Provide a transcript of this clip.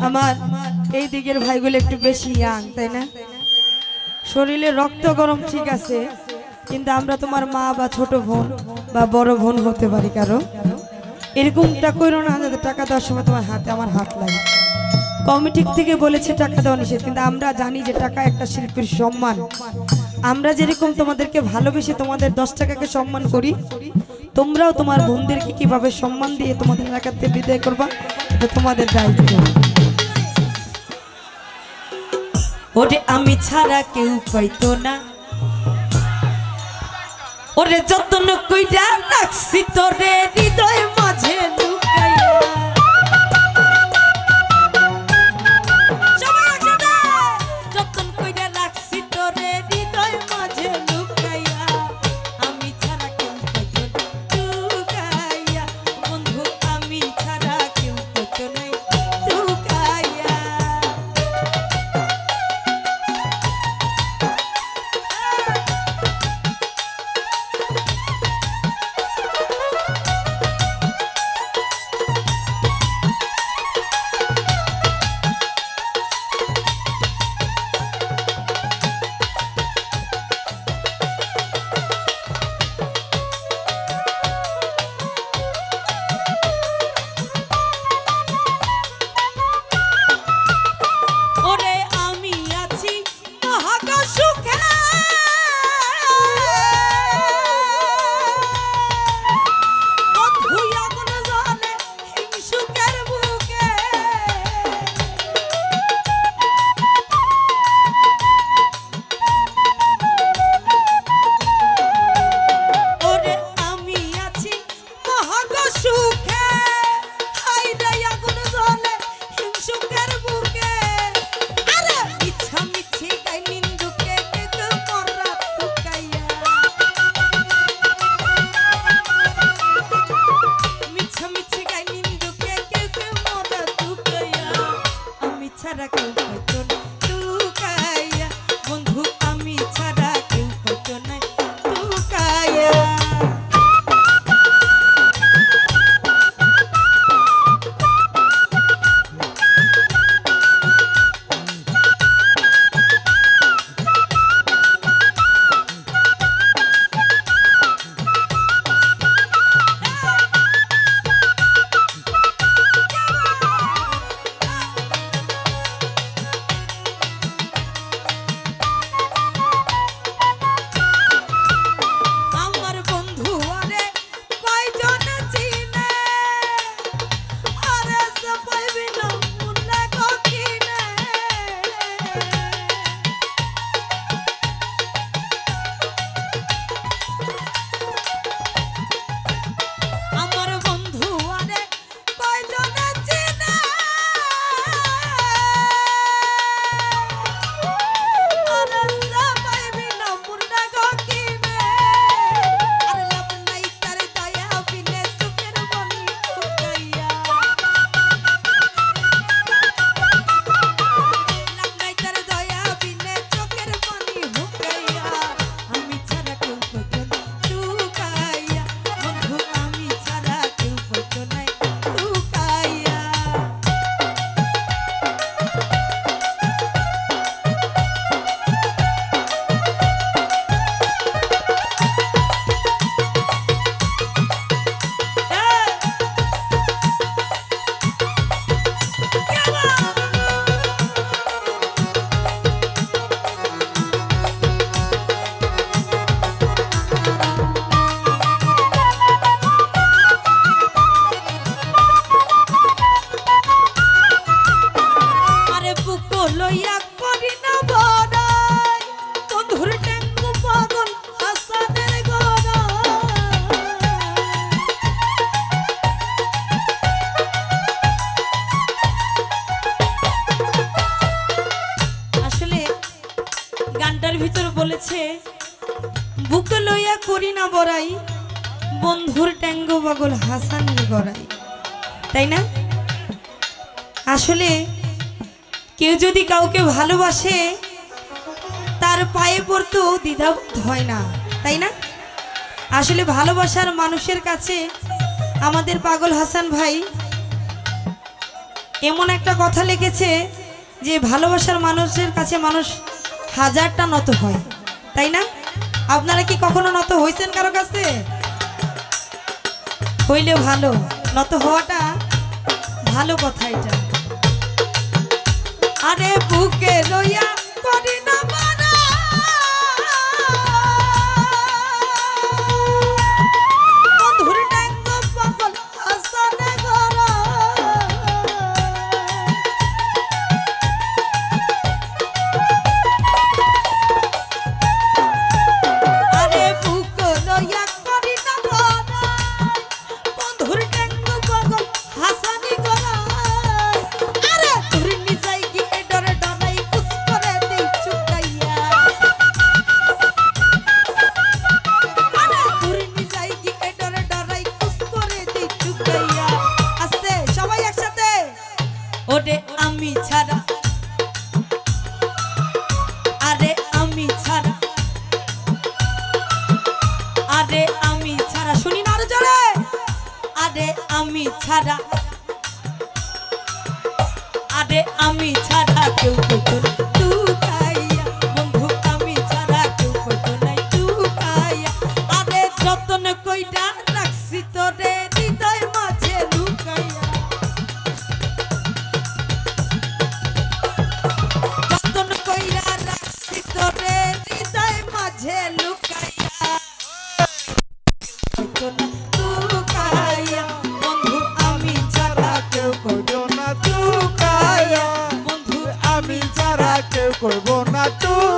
আমার এই দিকের ভাইগুলো একটু বেশি ইয়াং, তাই না? শরীরে রক্ত গরম ঠিক আছে, কিন্তু আমরা তোমার মা বা ছোট বোন বা বড় বোন হতে পারি কারো। এরকমটা করো না যাতে টাকা দেওয়ার সময় তোমার হাতে আমার হাত লাগে। কমিটি থেকে বলেছে টাকা দেওয়া নিষেধ, কিন্তু আমরা জানি যে টাকা একটা শিল্পীর সম্মান। আমরা যেরকম তোমাদেরকে ভালোবেসে তোমাদের 10 টাকাকে সম্মান করি, তোমরাও তোমার বোনদেরকে কিভাবে সম্মান দিয়ে তোমাদের এলাকাতে বিদায় করবা, এটা তোমাদের দায়িত্ব। ওরে আমি ছাড়া কেউ পাইতো না, ওরে যত্ন কইরা রাখছি তোরে হৃদয় মাঝে লুকাইয়া। যত্ন কইরা রাখছি তোরে হৃদয় মাঝে লুকাইয়া, আমি ছাড়া কেউ পাইতো না লুকাইয়া, বন্ধু আমি ছাড়া কেউ পাইতো না লুকাইয়া। বলেছে বুকে লইয়া করি না বড়াই, বন্ধুর ট্যাঙ্গো পাগল হাসান গড়াই, তাই না? আসলে কেউ যদি কাউকে ভালোবাসে তার পায়ে পড়তেও দ্বিধাবোধ হয় না, তাই না? আসলে ভালোবাসার মানুষের কাছে আমাদের পাগল হাসান ভাই এমন একটা কথা লিখেছে যে ভালোবাসার মানুষের কাছে মানুষ হাজারটা নত হয়, তাই না? আপনারা কি কখনো নত হয়েছেন কারো কাছে? হইলে ভালো, নত হওয়াটা ভালো কথা। এটা আরে বুকে লইয়া করি না মানা, বন্ধুর ডাঙ্গ পাগল হাসানে গরা। আরে বুকে লইয়া করি না মানা, বন্ধুর ডাঙ্গ পাগল হাসানে গরা। আরে তুই নিজাই কি ডরে ডরাই কুছ করে দেই চুকাইয়া। আরে তুই নিজাই কি ডরে ডরাই কুছ করে দেই চুকাইয়া। আস্তে সবাই একসাথে, ওরে আমি ছাড়া, আরে আমি ছাড়া, আরে আমি ছাড়া, শুনি না আরো জোরে। আরে আমি ছাড়া, আরে আমি ছাড়া কেউ কইতো না টুকাইয়া। বন্ধু আমি ছাড়া কেউ কইতো না টুকাইয়া। আরে যতন কইরা রাখছি তোরে হৃদয় মাঝে লুকাইয়া। যতন কইরা রাখছি তোরে হৃদয় মাঝে লুকাইয়া। কইতো না টুকাইয়া। বন্ধু আমি ছাড়া কেউ কইতো না টুকাইয়া। আমি ছাড়া কেউ করবো না তুই।